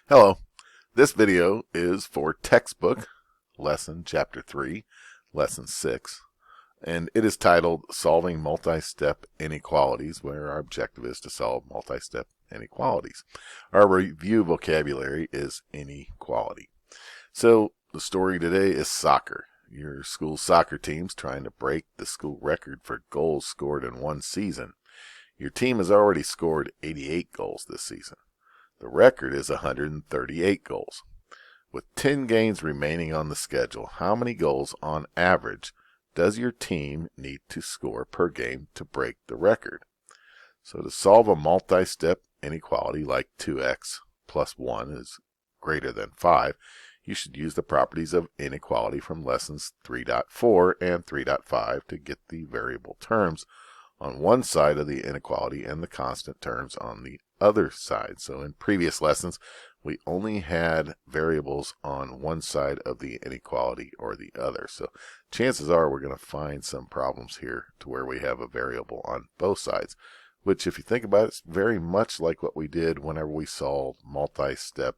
Hello, this video is for textbook lesson chapter 3, lesson 6, and it is titled Solving Multi-Step Inequalities, where our objective is to solve multi-step inequalities. Our review vocabulary is inequality. So the story today is soccer. Your school soccer team's trying to break the school record for goals scored in one season. Your team has already scored 88 goals this season. The record is 138 goals. With 10 games remaining on the schedule, how many goals on average does your team need to score per game to break the record? So to solve a multi-step inequality like 2x plus 1 is greater than 5, you should use the properties of inequality from lessons 3.4 and 3.5 to get the variable terms on one side of the inequality and the constant terms on the other side. So in previous lessons, we only had variables on one side of the inequality or the other. So chances are we're going to find some problems here to where we have a variable on both sides, which if you think about it, it's very much like what we did whenever we solved multi-step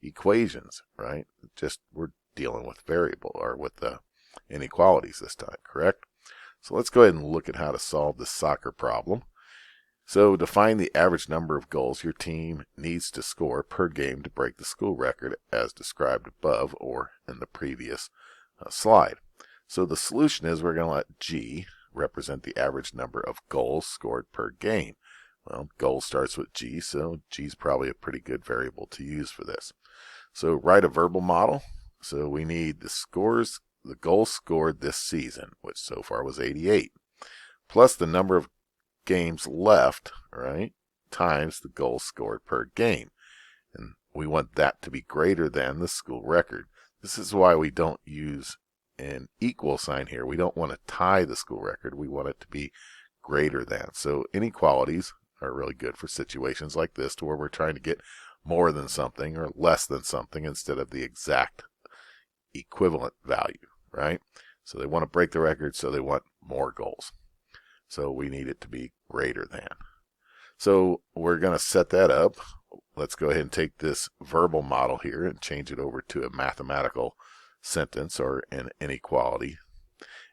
equations, right? Just we're dealing with variable or with the inequalities this time, correct? So let's go ahead and look at how to solve this soccer problem. So to find the average number of goals your team needs to score per game to break the school record as described above or in the previous slide. So the solution is we're going to let G represent the average number of goals scored per game. Well, goal starts with G, so G is probably a pretty good variable to use for this. So write a verbal model. So we need the goals scored this season, which so far was 88, plus the number of games left, right, times the goals scored per game. And we want that to be greater than the school record. This is why we don't use an equal sign here. We don't want to tie the school record. We want it to be greater than. So inequalities are really good for situations like this to where we're trying to get more than something or less than something instead of the exact equivalent value, right? So they want to break the record, so they want more goals. So we need it to be greater than. So we're going to set that up. Let's go ahead and take this verbal model here and change it over to a mathematical sentence or an inequality.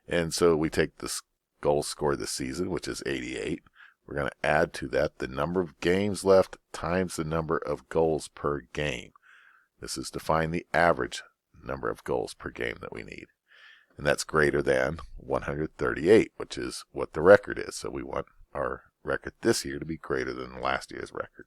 And so we take this goals scored this season, which is 88. We're going to add to that the number of games left times the number of goals per game. This is to find the average number of goals per game that we need. And that's greater than 138, which is what the record is. So we want our record this year to be greater than last year's record.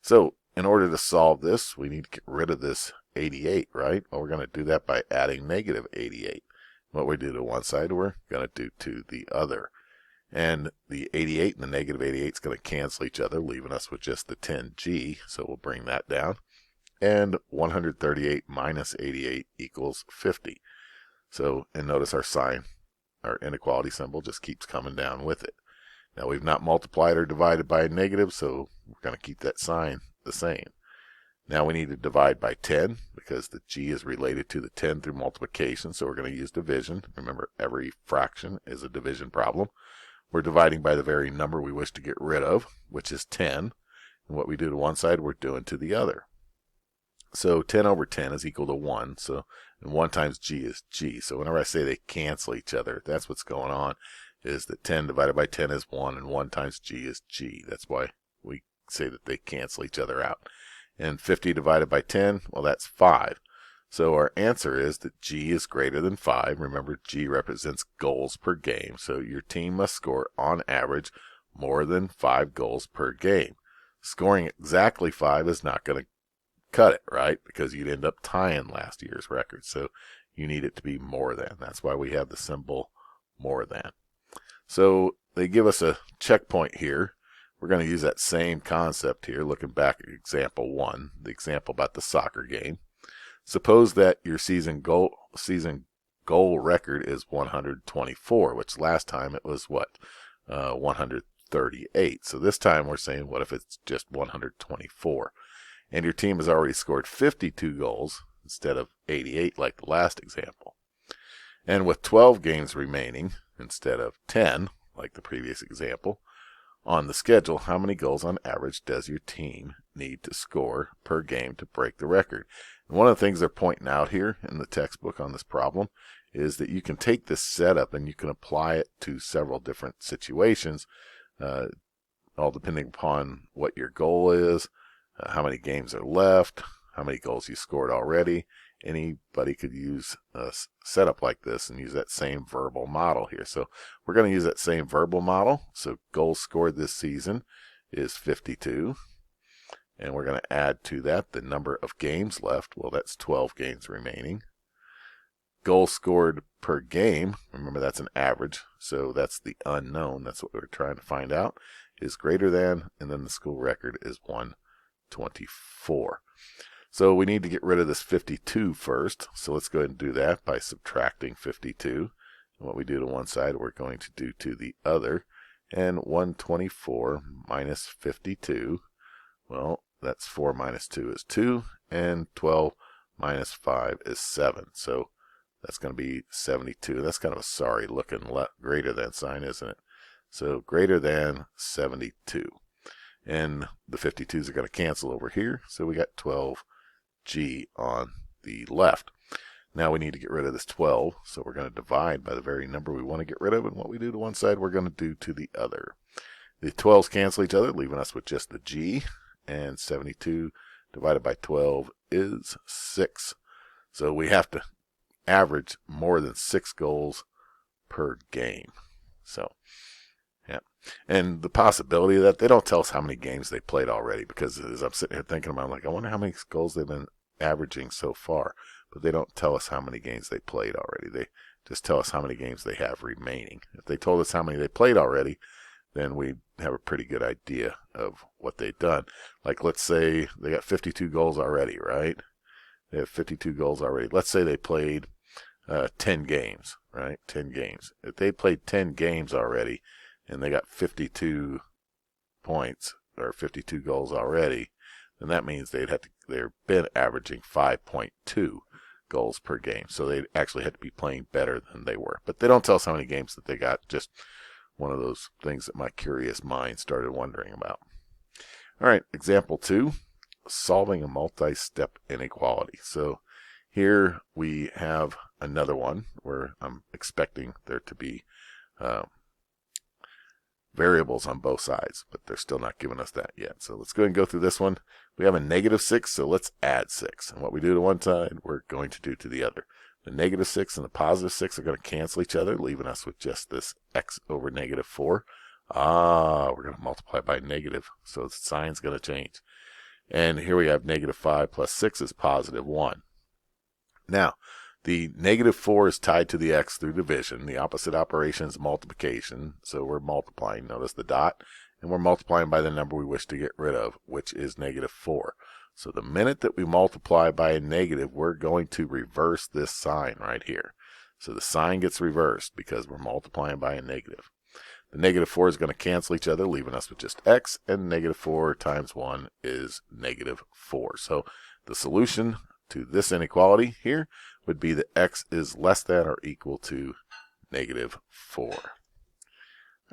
So in order to solve this, we need to get rid of this 88, right? Well, we're going to do that by adding negative 88. What we do to one side, we're going to do to the other. And the 88 and the negative 88 is going to cancel each other, leaving us with just the 10G. So we'll bring that down. And 138 minus 88 equals 50. So, and notice our sign, our inequality symbol just keeps coming down with it. Now we've not multiplied or divided by a negative, so we're going to keep that sign the same. Now we need to divide by 10 because the G is related to the 10 through multiplication, so we're going to use division. Remember, every fraction is a division problem. We're dividing by the very number we wish to get rid of, which is 10. And what we do to one side, we're doing to the other. So 10 over 10 is equal to 1. So and 1 times G is G. So whenever I say they cancel each other, that's what's going on, is that 10 divided by 10 is 1, and 1 times G is G. That's why we say that they cancel each other out. And 50 divided by 10, well, that's 5. So our answer is that G is greater than 5. Remember, G represents goals per game. So your team must score, on average, more than 5 goals per game. Scoring exactly 5 is not going to cut it, right? Because you'd end up tying last year's record. So you need it to be more than. That's why we have the symbol more than. So they give us a checkpoint here. We're going to use that same concept here, looking back at example 1, the example about the soccer game. Suppose that your season goal record is 124, which last time it was what? 138. So this time we're saying, what if it's just 124? And your team has already scored 52 goals instead of 88 like the last example. And with 12 games remaining instead of 10 like the previous example, On the schedule, how many goals on average does your team need to score per game to break the record? And one of the things they're pointing out here in the textbook on this problem is that you can take this setup and you can apply it to several different situations, all depending upon what your goal is, how many games are left, how many goals you scored already. Anybody could use a setup like this and use that same verbal model here. So we're going to use that same verbal model. So goals scored this season is 52. And we're going to add to that the number of games left. Well, that's 12 games remaining. Goals scored per game, remember that's an average, so that's the unknown. That's what we're trying to find out, is greater than, and then the school record is 124. So we need to get rid of this 52 first. So let's go ahead and do that by subtracting 52. And what we do to one side, we're going to do to the other. And 124 minus 52, well, that's 4 minus 2 is 2, and 12 minus 5 is 7. So that's going to be 72. That's kind of a sorry looking greater than sign, isn't it? So greater than 72. And the 52s are going to cancel over here. So we got 12G on the left. Now we need to get rid of this 12. So we're going to divide by the very number we want to get rid of. And what we do to one side, we're going to do to the other. The 12s cancel each other, leaving us with just the G. And 72 divided by 12 is 6. So we have to average more than 6 goals per game. So, yeah. And the possibility of that, they don't tell us how many games they played already, because as I'm sitting here thinking about it, I'm like, I wonder how many goals they've been averaging so far. But they don't tell us how many games they played already. They just tell us how many games they have remaining. If they told us how many they played already, then we have a pretty good idea of what they've done. Like, let's say they got 52 goals already, right? They have 52 goals already. Let's say they played 10 games, right? 10 games. If they played 10 games already and they got 52 points or 52 goals already, then that means they've been averaging 5.2 goals per game. So they actually had to be playing better than they were. But they don't tell us how many games that they got. Just one of those things that my curious mind started wondering about. All right, example 2, solving a multi-step inequality. So here we have another one where I'm expecting there to be variables on both sides, but they're still not giving us that yet. So let's go ahead and go through this one. We have a -6, so let's add 6. And what we do to one side, we're going to do to the other. The -6 and the +6 are going to cancel each other, leaving us with just this x over -4. We're going to multiply by negative, so the sign's going to change. And here we have -5 plus 6 is +1. Now, the -4 is tied to the x through division. The opposite operation is multiplication, so we're multiplying. Notice the dot, and we're multiplying by the number we wish to get rid of, which is -4. So the minute that we multiply by a negative, we're going to reverse this sign right here. So the sign gets reversed because we're multiplying by a negative. The -4 is going to cancel each other, leaving us with just x, and -4 times 1 is -4. So the solution to this inequality here would be that x is less than or equal to -4.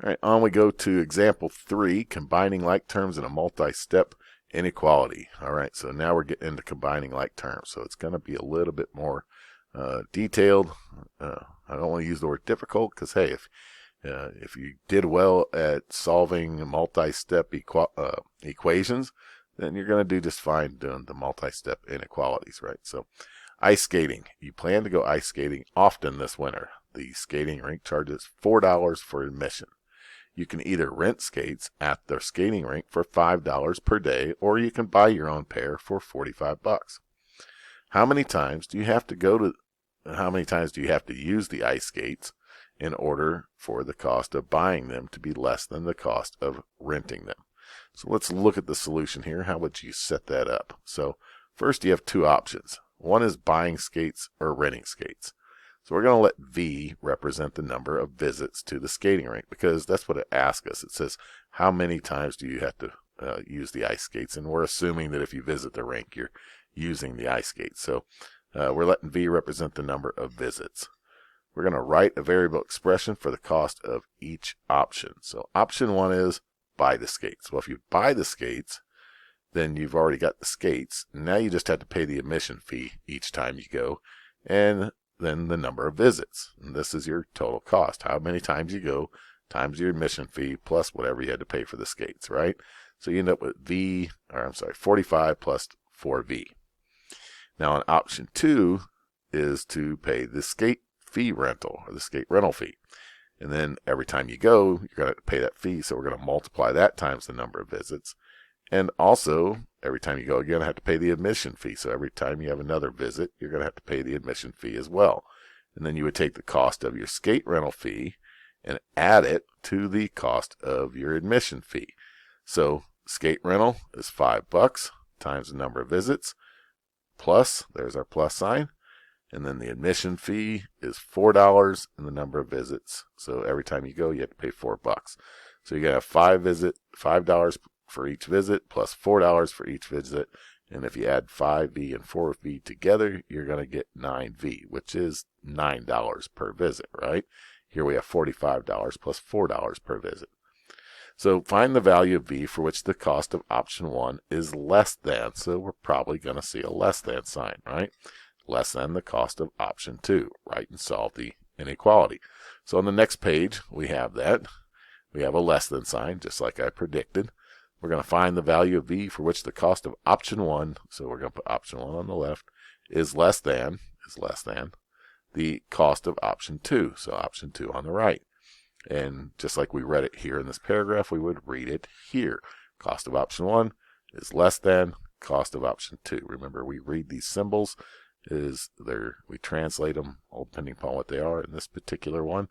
All right, on we go to example 3, combining like terms in a multi-step inequality. All right, so now we're getting into combining like terms. So it's going to be a little bit more detailed. I don't want to use the word difficult because, hey, if you did well at solving multi-step equations, then you're going to do just fine doing the multi-step inequalities, right? So ice skating. You plan to go ice skating often this winter. The skating rink charges $4 for admission. You can either rent skates at their skating rink for $5 per day, or you can buy your own pair for $45. How many times do you have to use the ice skates in order for the cost of buying them to be less than the cost of renting them? So let's look at the solution here. How would you set that up? So first you have two options. One is buying skates or renting skates. So we're going to let V represent the number of visits to the skating rink because that's what it asks us. It says, how many times do you have to use the ice skates? And we're assuming that if you visit the rink, you're using the ice skates. So we're letting V represent the number of visits. We're going to write a variable expression for the cost of each option. So option 1 is buy the skates. Well, if you buy the skates, then you've already got the skates. Now you just have to pay the admission fee each time you go, and then the number of visits. And this is your total cost. How many times you go times your admission fee plus whatever you had to pay for the skates, right? So you end up with 45 plus 4V. Now on option 2 is to pay the skate fee rental, or the skate rental fee. And then every time you go, you're going to pay that fee, so we're going to multiply that times the number of visits. And also, every time you go, you're going to have to pay the admission fee. So every time you have another visit, you're going to have to pay the admission fee as well. And then you would take the cost of your skate rental fee and add it to the cost of your admission fee. So skate rental is $5 times the number of visits, plus, there's our plus sign, and then the admission fee is $4 and the number of visits. So every time you go, you have to pay $4. So you're going to have $5 for each visit plus $4 for each visit. And if you add 5V and 4V together, you're going to get 9V, which is $9 per visit, right? Here we have $45 plus $4 per visit. So find the value of V for which the cost of option 1 is less than. So we're probably going to see a less than sign, right? Less than the cost of option 2, right? And solve the inequality. So on the next page, we have that. We have a less than sign, just like I predicted. We're going to find the value of V for which the cost of option 1, so we're going to put option 1 on the left, is less than the cost of option 2, so option 2 on the right. And just like we read it here in this paragraph, we would read it here. Cost of option 1 is less than cost of option 2. Remember, we read these symbols, we translate them depending upon what they are. In this particular one,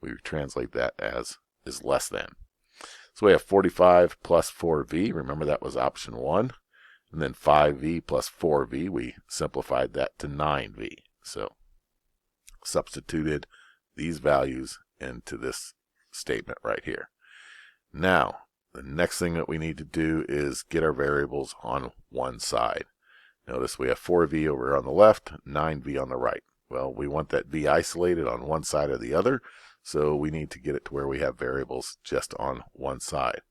we translate that as is less than. So we have 45 plus 4V. Remember, that was option 1. And then 5V plus 4V, we simplified that to 9V. So substituted these values into this statement right here. Now, the next thing that we need to do is get our variables on one side. Notice we have 4V over on the left, 9V on the right. Well, we want that V isolated on one side or the other, so we need to get it to where we have variables just on one side.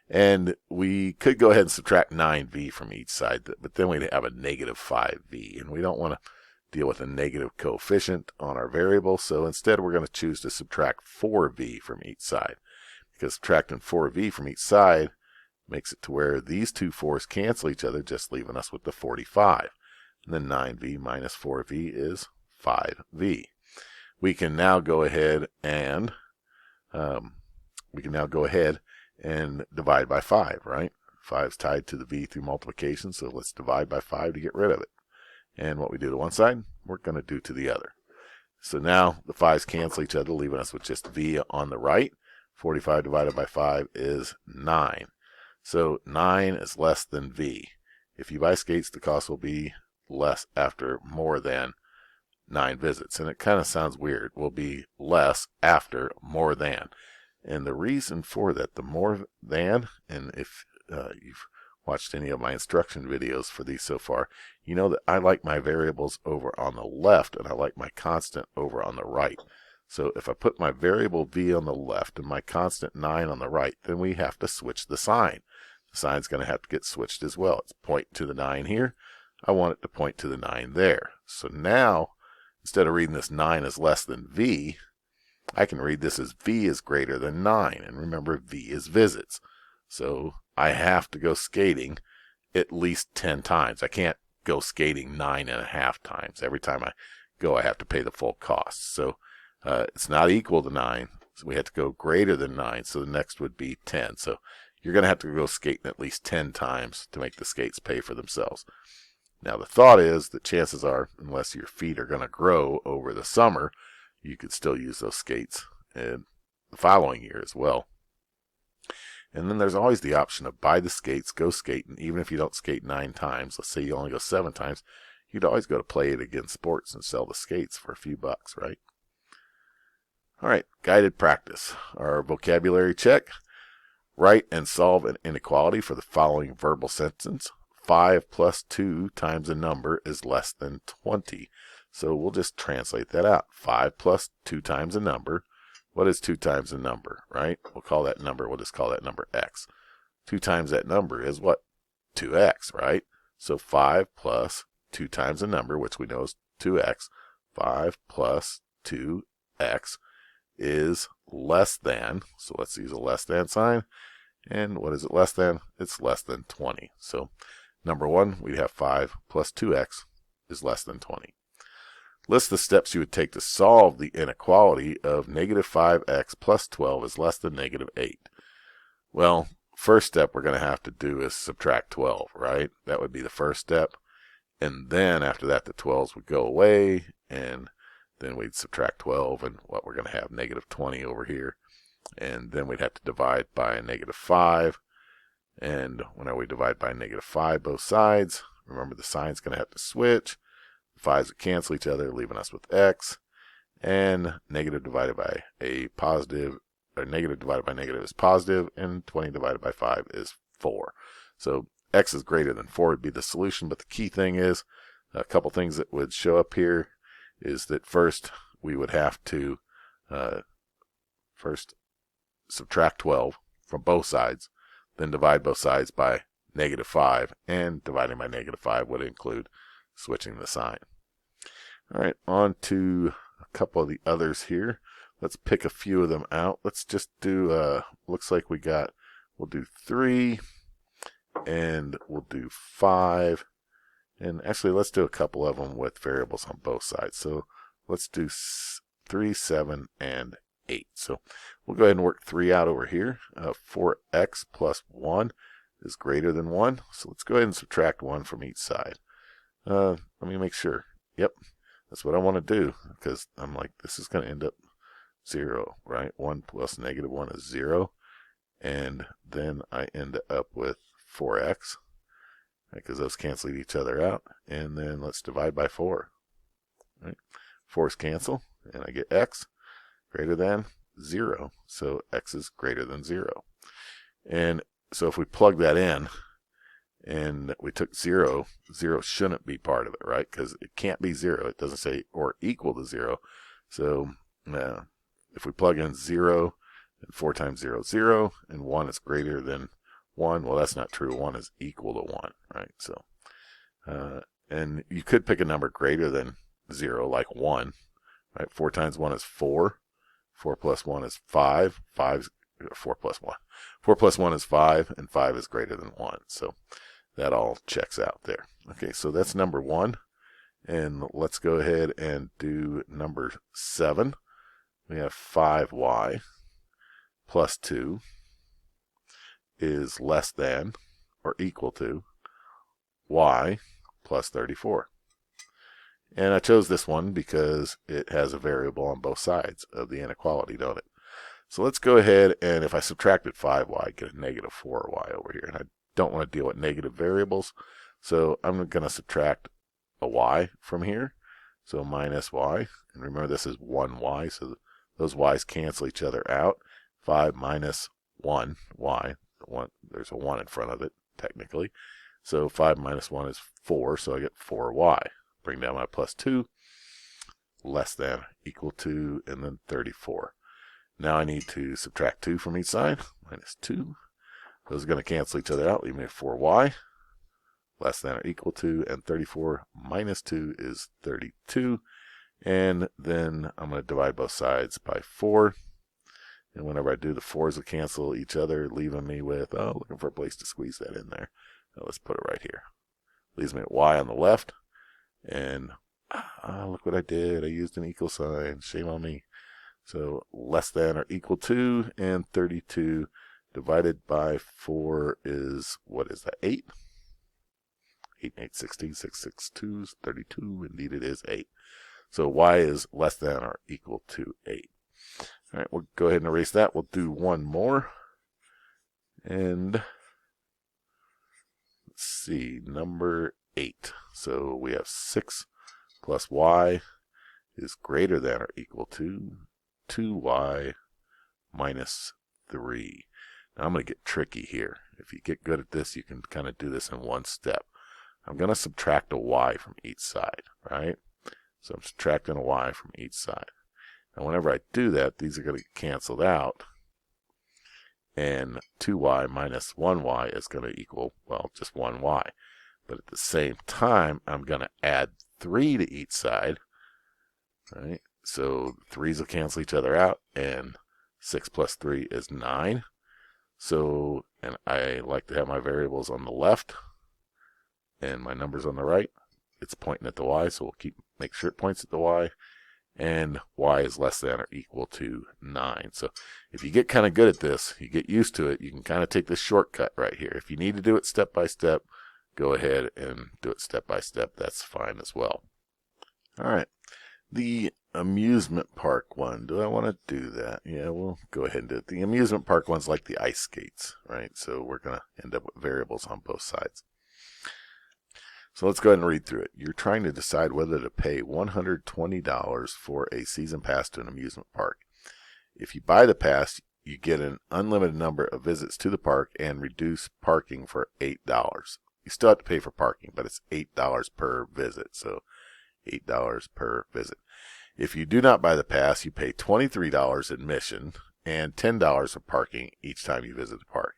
And we could go ahead and subtract 9V from each side, but then we'd have a negative 5V, and we don't want to deal with a negative coefficient on our variable, so instead we're going to choose to subtract 4V from each side, because subtracting 4V from each side makes it to where these two 4's cancel each other, just leaving us with the 45. And then 9V minus 4V is 5V. We can now go ahead and divide by 5, right? 5 is tied to the V through multiplication, so let's divide by 5 to get rid of it. And what we do to one side, we're going to do to the other. So now the 5's cancel each other, leaving us with just V on the right. 45 divided by 5 is 9. So 9 is less than V. If you buy skates, the cost will be less after more than 9 visits. And it kind of sounds weird. Will be less after more than. And the reason for that, the more than, and if you've watched any of my instruction videos for these so far, you know that I like my variables over on the left and I like my constant over on the right. So if I put my variable V on the left and my constant 9 on the right, then we have to switch the sign. The sign's going to have to get switched as well. It's pointing to the 9 here. I want it to point to the 9 there. So now, instead of reading this 9 as less than V, I can read this as V is greater than 9. And remember, V is visits. So I have to go skating at least 10 times. I can't go skating 9.5 times. Every time I go, I have to pay the full cost. So it's not equal to 9. So we have to go greater than 9. So the next would be 10. So you're going to have to go skating at least 10 times to make the skates pay for themselves. Now the thought is that chances are, unless your feet are going to grow over the summer, you could still use those skates in the following year as well. And then there's always the option of buy the skates, go skating. Even if you don't skate 9 times, let's say you only go 7 times, you'd always go to Play It Again Sports and sell the skates for a few bucks, right? All right, guided practice. Our vocabulary check. Write and solve an inequality for the following verbal sentence. 5 plus 2 times a number is less than 20. So we'll just translate that out. 5 plus 2 times a number What is 2 times a number, right? We'll call that number, we'll just call that number x. 2 times that number is what? 2x, right? So 5 plus 2 times a number, which we know is 2x. 5 plus 2x is less than, so let's use a less than sign. And what is it less than? It's less than 20. So number 1, we'd have 5 plus 2x is less than 20. List the steps you would take to solve the inequality of negative 5x plus 12 is less than negative 8. Well, first step we're going to have to do is subtract 12, right? That would be the first step. And then after that, the 12s would go away, and then we'd subtract 12, and what we're going to have, negative 20 over here. And then we'd have to divide by a negative 5. And whenever we divide by negative 5 both sides, remember the sign's going to have to switch. 5's would cancel each other, leaving us with x. And negative divided by a positive, or negative divided by negative is positive, and 20 divided by 5 is 4. So x is greater than 4 would be the solution, but the key thing is, a couple things that would show up here is that first we would have to first subtract 12 from both sides, then divide both sides by negative 5, and dividing by negative 5 would include switching the sign. All right, on to a couple of the others here. Let's pick a few of them out. Let's just do, looks like we'll do 3, and we'll do 5. And actually, let's do a couple of them with variables on both sides. So let's do 3, 7, and 8. So we'll go ahead and work 3 out over here. 4x plus 1 is greater than 1. So let's go ahead and subtract 1 from each side. Let me make sure. Yep, that's what I want to do, because I'm like, this is going to end up 0, right? 1 plus negative 1 is 0. And then I end up with 4x, because those cancel each other out. And then let's divide by 4. Right? 4's cancel, and I get x greater than 0. So x is greater than 0. And so if we plug that in, and we took 0, 0 shouldn't be part of it, right? Because it can't be 0. It doesn't say or equal to 0. So if we plug in 0, and 4 times 0 is 0, and 1 is greater than 1, well, that's not true. 1 is equal to 1, right? So, and you could pick a number greater than 0, like 1, right? 4 times 1 is 4. 4 plus 1 is 5. 4 plus 1. 4 plus 1 is 5, and 5 is greater than 1. So that all checks out there. Okay, so that's number 1. And let's go ahead and do number 7. We have 5y plus 2 is less than or equal to y plus 34. And I chose this one because it has a variable on both sides of the inequality, don't it? So let's go ahead, and if I subtracted 5y, I get a negative 4y over here. And I don't want to deal with negative variables, so I'm going to subtract a y from here. So minus y, and remember this is 1y, so those y's cancel each other out. 5 minus 1y, there's a 1 in front of it, technically. So 5 minus 1 is 4, so I get 4y. Bring down my plus 2, less than, equal to, and then 34. Now I need to subtract 2 from each side, minus 2. Those are going to cancel each other out, leaving me 4y, less than or equal to, and 34 minus 2 is 32. And then I'm going to divide both sides by 4. And whenever I do, the 4's will cancel each other, leaving me with, looking for a place to squeeze that in there. Let's put it right here. Leaves me at y on the left. And look what I did. I used an equal sign. Shame on me. So less than or equal to, and 32 divided by 4 is, what is that, 8? 8 and 8, 16, 6, 6, 2 is 32. Indeed it is 8. So y is less than or equal to 8. All right, we'll go ahead and erase that. We'll do one more. And let's see, number 8. So we have 6 plus y is greater than or equal to 2y minus 3. Now I'm going to get tricky here. If you get good at this, you can kind of do this in one step. I'm going to subtract a y from each side, right? So I'm subtracting a y from each side. And whenever I do that, these are going to get canceled out. And 2y minus 1y is going to equal, well, just 1y. But at the same time, I'm going to add 3 to each side. Right? So 3's will cancel each other out, and 6 plus 3 is 9. So, and I like to have my variables on the left and my numbers on the right. It's pointing at the y, so we'll make sure it points at the y. And y is less than or equal to 9. So if you get kind of good at this, you get used to it, you can kind of take this shortcut right here. If you need to do it step by step, go ahead and do it step by step. That's fine as well. All right. The amusement park one. Do I want to do that? Yeah, we'll go ahead and do it. The amusement park one's like the ice skates, right? So we're going to end up with variables on both sides. So let's go ahead and read through it. You're trying to decide whether to pay $120 for a season pass to an amusement park. If you buy the pass, you get an unlimited number of visits to the park and reduce parking for $8. You still have to pay for parking, but it's $8 per visit. So $8 per visit. If you do not buy the pass, you pay $23 admission and $10 for parking each time you visit the park.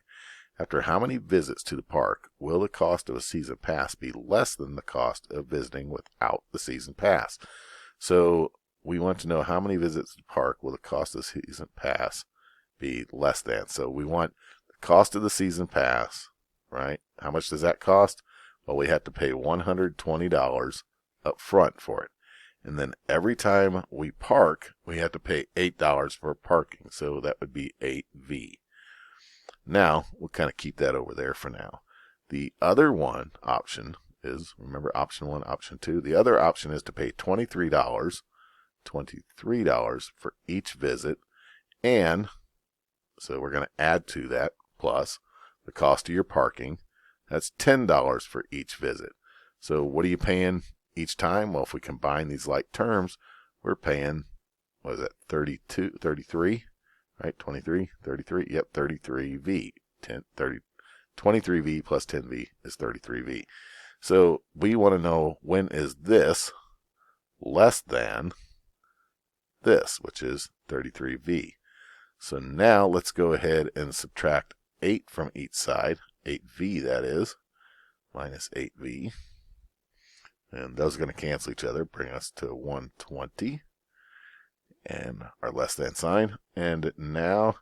After how many visits to the park will the cost of a season pass be less than the cost of visiting without the season pass? So we want to know how many visits to the park will the cost of the season pass be less than. So we want the cost of the season pass, right? How much does that cost? Well, we have to pay $120 up front for it. And then every time we park, we have to pay $8 for parking. So that would be 8V. Now, we'll kind of keep that over there for now. The other one option is, remember option 1, option 2. The other option is to pay $23 for each visit. And so we're going to add to that plus the cost of your parking. That's $10 for each visit. So what are you paying each time? Well, if we combine these like terms, we're paying, what is that, 33, right? 23, 33, yep, 33V. 23V plus 10V is 33V. So we want to know when is this less than this, which is 33V. So now let's go ahead and subtract 8 from each side, 8V that is, minus 8V. And those are going to cancel each other, bring us to 120 and our less than sign. And now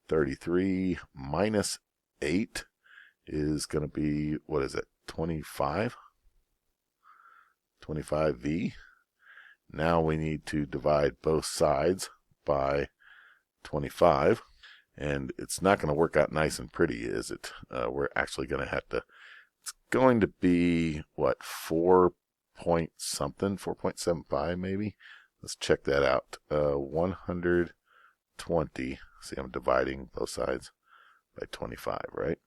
33 minus 8 is going to be, what is it, 25? 25V. Now we need to divide both sides by 25. And it's not going to work out nice and pretty, is it? We're actually going to have to, it's going to be, what, 4 point something, 4.75 maybe. Let's check that out. 120. See, I'm dividing both sides by 25, right?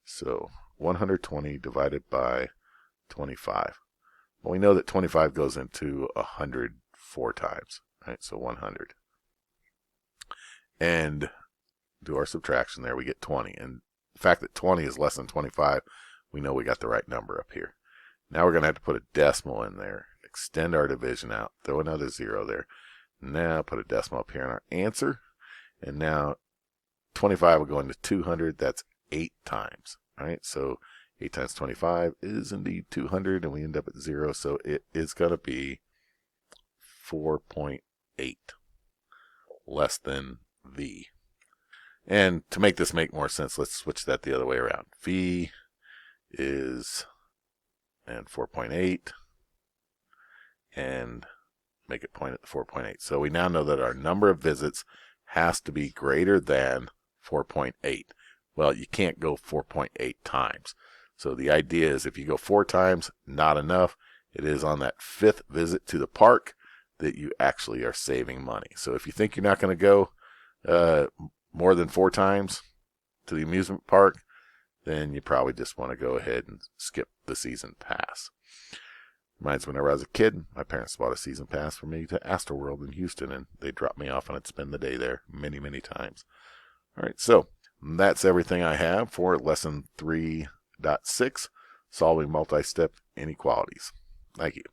So 120 divided by 25. Well, we know that 25 goes into 100 4 times, right? So 100. And do our subtraction there, we get 20. And the fact that 20 is less than 25, we know we got the right number up here. Now we're going to have to put a decimal in there, extend our division out, throw another 0 there. Now put a decimal up here in our answer. And now 25 will go into 200. That's 8 times, right? So 8 times 25 is indeed 200, and we end up at 0. So it is going to be 4.8, less than V. And to make this make more sense, let's switch that the other way around. V is, and 4.8, and make it point at the 4.8. So we now know that our number of visits has to be greater than 4.8. Well, you can't go 4.8 times. So the idea is if you go 4 times, not enough. It is on that 5th visit to the park that you actually are saving money. So if you think you're not going to go more than 4 times to the amusement park, then you probably just want to go ahead and skip the season pass. Reminds me, whenever I was a kid, my parents bought a season pass for me to Astroworld in Houston, and they dropped me off and I'd spend the day there many, many times. All right, so that's everything I have for lesson 3.6, solving multi-step inequalities. Thank you.